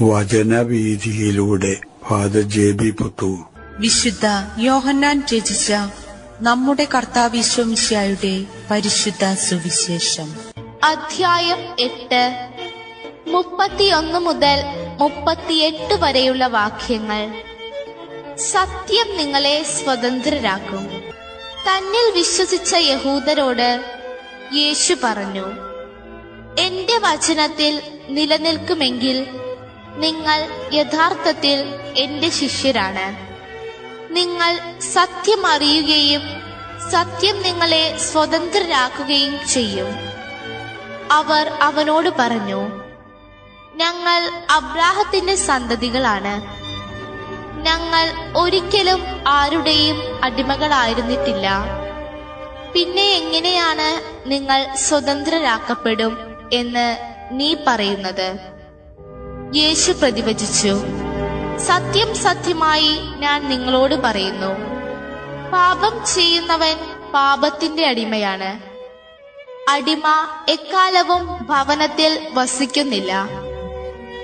വചനവീഥിയിലൂടെ father ജെ.ബി. Puthur. വിശുദ്ധ യോഹന്നാൻ രചിച്ച നമ്മുടെ കർത്താവ് ഈശോമിശിഹായുടെ പരിശുദ്ധ സുവിശേഷം. അധ്യായം 8, 31 മുതൽ 38 വരെയുള്ള വാക്യങ്ങൾ. സത്യം നിങ്ങളെ സ്വതന്ത്രരാക്കും. തന്നിൽ വിശ്വസിച്ച യഹൂദരോട് യേശു പറഞ്ഞു, എന്റെ വചനത്തിൽ നിലനിൽക്കുമെങ്കിൽ നിങ്ങൾ യഥാർത്ഥത്തിൽ എന്റെ ശിഷ്യരാണ്. നിങ്ങൾ സത്യം അറിയുകയും സത്യം നിങ്ങളെ സ്വതന്ത്രരാക്കുകയും ചെയ്യും. അവർ അവനോട് പറഞ്ഞു, ഞങ്ങൾ അബ്രാഹത്തിന്റെ സന്തതികളാണ്. ഞങ്ങൾ ഒരിക്കലും ആരുടെയും അടിമകളായിരുന്നിട്ടില്ല. പിന്നെ എങ്ങനെയാണ് നിങ്ങൾ സ്വതന്ത്രരാക്കപ്പെടും എന്ന് നീ പറയുന്നത്? യേശു പ്രതിവചിച്ചു, സത്യം സത്യമായി ഞാൻ നിങ്ങളോട് പറയുന്നു, പാപം ചെയ്യുന്നവൻ പാപത്തിന്റെ അടിമയാണ്. അടിമ എക്കാലവും ഭവനത്തിൽ വസിക്കുന്നില്ല,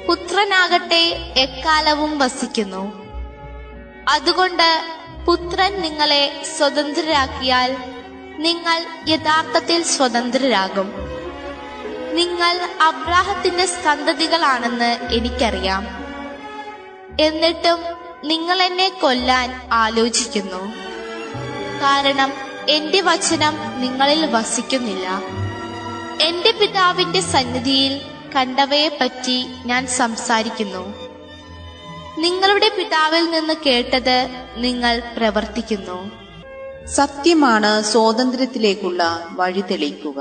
പുത്രനാകട്ടെ എക്കാലവും വസിക്കുന്നു. അതുകൊണ്ട് പുത്രൻ നിങ്ങളെ സ്വതന്ത്രരാക്കിയാൽ നിങ്ങൾ യഥാർത്ഥത്തിൽ സ്വതന്ത്രരാകും. നിങ്ങൾ അബ്രാഹത്തിന്റെ സന്തതികളാണെന്ന് എനിക്കറിയാം. എന്നിട്ടും നിങ്ങൾ എന്നെ കൊല്ലാൻ ആലോചിക്കുന്നു. കാരണം എന്റെ വചനം നിങ്ങളിൽ വസിക്കുന്നില്ല. എന്റെ പിതാവിന്റെ സന്നിധിയിൽ കണ്ടവയെപ്പറ്റി ഞാൻ സംസാരിക്കുന്നു. നിങ്ങളുടെ പിതാവിൽ നിന്ന് കേട്ടത് നിങ്ങൾ പ്രവർത്തിക്കുന്നു. സത്യമാണ് സ്വാതന്ത്ര്യത്തിലേക്കുള്ള വഴി തെളിയിക്കുക.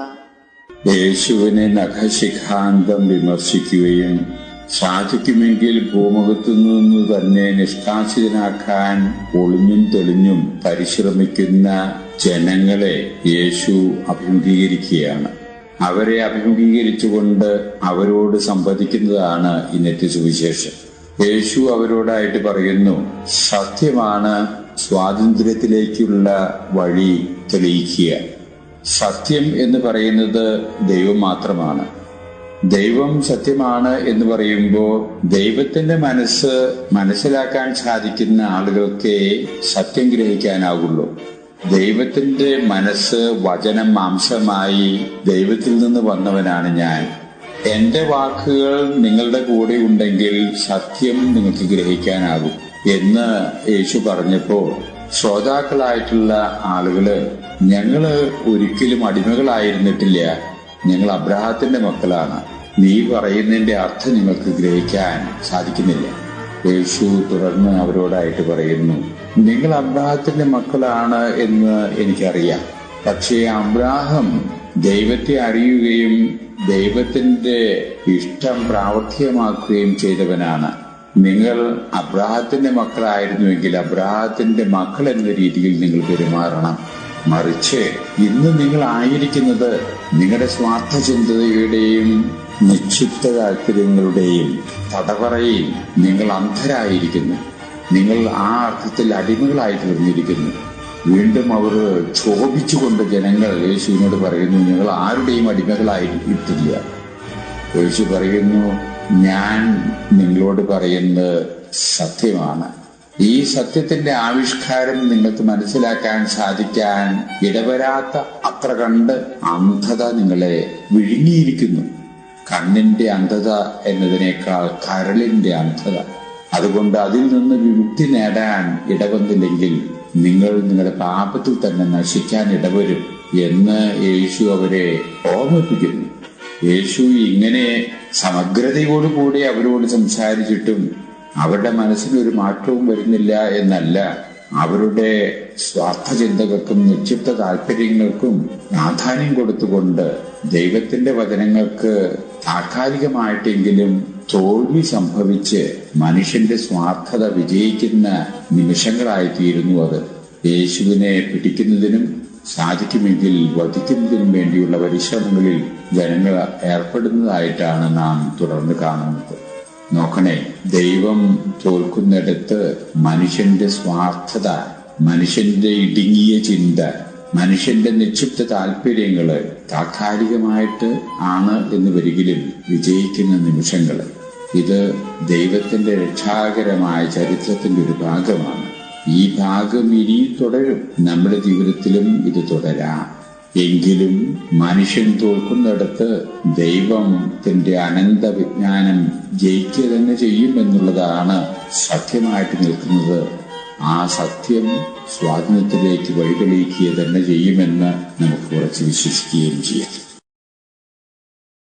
യേശുവിനെ നഖശിഖാന്തം വിമർശിക്കുകയും സാധിക്കുമെങ്കിൽ ഭൂമുഖത്തു നിന്ന് തന്നെ നിഷ്കാസിതനാക്കാൻ ഒളിഞ്ഞും തെളിഞ്ഞും പരിശ്രമിക്കുന്ന ജനങ്ങളെ യേശു അഭിമുഖീകരിക്കുകയാണ്. അവരെ അഭിമുഖീകരിച്ചുകൊണ്ട് അവരോട് സംവദിക്കുന്നതാണ് ഇന്നത്തെ സുവിശേഷം. യേശു അവരോടായിട്ട് പറയുന്നു, സത്യമാണ് സ്വാതന്ത്ര്യത്തിലേക്കുള്ള വഴി തെളിയിക്കുക. സത്യം എന്ന് പറയുന്നത് ദൈവം മാത്രമാണ്. ദൈവം സത്യമാണ് എന്ന് പറയുമ്പോൾ ദൈവത്തിന്റെ മനസ്സിലാക്കാൻ സാധിക്കുന്ന ആളുകൾക്ക് സത്യം ഗ്രഹിക്കാനാകുള്ളൂ. ദൈവത്തിന്റെ മനസ്സ് വചനം മാംസമായി ദൈവത്തിൽ നിന്ന് വന്നവനാണ് ഞാൻ. എന്റെ വാക്കുകൾ നിങ്ങളുടെ കൂടെ ഉണ്ടെങ്കിൽ സത്യം നിങ്ങൾക്ക് ഗ്രഹിക്കാനാകും എന്ന് യേശു പറഞ്ഞപ്പോ ശ്രോതാക്കളായിട്ടുള്ള ആളുകള്, ഞങ്ങള് ഒരിക്കലും അടിമകളായിരുന്നിട്ടില്ല, ഞങ്ങൾ അബ്രാഹത്തിന്റെ മക്കളാണ്, നീ പറയുന്നതിന്റെ അർത്ഥം നിങ്ങൾക്ക് ഗ്രഹിക്കാൻ സാധിക്കുന്നില്ല. യേശു തുടർന്ന് അവരോടായിട്ട് പറയുന്നു, നിങ്ങൾ അബ്രാഹത്തിന്റെ മക്കളാണ് എന്ന് എനിക്കറിയാം. പക്ഷേ അബ്രാഹം ദൈവത്തെ അറിയുകയും ദൈവത്തിന്റെ ഇഷ്ടം പ്രാവർത്തികമാക്കുകയും ചെയ്തവനാണ്. നിങ്ങൾ അബ്രാഹത്തിന്റെ മക്കളായിരുന്നുവെങ്കിൽ അബ്രാഹത്തിന്റെ മക്കൾ എന്ന രീതിയിൽ നിങ്ങൾ പെരുമാറണം. മറിച്ച് ഇന്ന് നിങ്ങൾ ആയിരിക്കുന്നത് നിങ്ങളുടെ സ്വാർത്ഥ ചിന്തയുടെയും നിക്ഷിപ്ത താല്പര്യങ്ങളുടെയും തടവറയിൽ നിങ്ങൾ അന്ധരായിരിക്കുന്നു. നിങ്ങൾ ആ അർത്ഥത്തിൽ അടിമകളായി തീർന്നിരിക്കുന്നു. വീണ്ടും അവർ ക്ഷോഭിച്ചുകൊണ്ട് ജനങ്ങൾ യേശുവിനോട് പറയുന്നു, ഞങ്ങൾ ആരുടെയും അടിമകളായിട്ടില്ല. യേശു പറയുന്നു, ഞാൻ നിങ്ങളോട് പറയുന്നത് സത്യമാണ്. ഈ സത്യത്തിന്റെ ആവിഷ്കാരം നിങ്ങൾക്ക് മനസ്സിലാക്കാൻ സാധിക്കാൻ ഇടവരാത്ത അത്ര കണ്ട് അന്ധത നിങ്ങളെ വിഴുങ്ങിയിരിക്കുന്നു. കണ്ണിന്റെ അന്ധത എന്നതിനേക്കാൾ കരളിന്റെ അന്ധത. അതുകൊണ്ട് അതിൽ നിന്ന് വിമുക്തി നേടാൻ ഇടവന്നില്ലെങ്കിൽ നിങ്ങൾ നിങ്ങളുടെ പാപത്തിൽ തന്നെ നശിക്കാൻ ഇടവരും എന്ന് യേശു അവരെ ഓർമ്മിപ്പിക്കുന്നു. യേശു ഇങ്ങനെ സമഗ്രതയോടുകൂടി അവരോട് സംസാരിച്ചിട്ടും അവരുടെ മനസ്സിനൊരു മാറ്റവും വരുന്നില്ല എന്നല്ല, അവരുടെ സ്വാർത്ഥ ചിന്തകൾക്കും നിക്ഷിപ്ത താല്പര്യങ്ങൾക്കും പ്രാധാന്യം കൊടുത്തുകൊണ്ട് ദൈവത്തിന്റെ വചനങ്ങൾക്ക് താൽക്കാലികമായിട്ടെങ്കിലും തോൽവി സംഭവിച്ച് മനുഷ്യന്റെ സ്വാർത്ഥത വിജയിക്കുന്ന നിമിഷങ്ങളായിത്തീരുന്നു അത്. യേശുവിനെ പിടിക്കുന്നതിനും സാധിക്കുമെങ്കിൽ വധിക്കുന്നതിനും വേണ്ടിയുള്ള പരിശ്രമങ്ങളിൽ ജനങ്ങൾ ഏർപ്പെടുന്നതായിട്ടാണ് നാം തുടർന്ന് കാണുന്നത്. നോക്കണേ, ദൈവം തോൽക്കുന്നിടത്ത് മനുഷ്യന്റെ സ്വാർത്ഥത, മനുഷ്യന്റെ ഇടുങ്ങിയ ചിന്ത, മനുഷ്യന്റെ നിക്ഷിപ്ത താല്പര്യങ്ങള് താൽക്കാലികമായിട്ട് ആണ് എന്ന് വരികിലും വിജയിക്കുന്ന നിമിഷങ്ങള്. ഇത് ദൈവത്തിന്റെ രക്ഷാകരമായ ചരിത്രത്തിന്റെ ഒരു ഭാഗമാണ്. ഈ ഭാഗം ഇനിയും തുടരും. നമ്മുടെ ജീവിതത്തിലും ഇത് തുടരാം. എങ്കിലും മനുഷ്യൻ തോൽക്കുന്നിടത്ത് ദൈവത്തിന്റെ അനന്ത വിജ്ഞാനം ജയിക്കുക തന്നെ ചെയ്യുമെന്നുള്ളതാണ് സത്യമായിട്ട് നിൽക്കുന്നത്. ആ സത്യം സ്വാതന്ത്ര്യത്തിലേക്ക് വഴിതെളിയിക്കുക തന്നെ ചെയ്യുമെന്ന് നമുക്ക് ഉറച്ചു വിശ്വസിക്കുകയും ചെയ്യാം.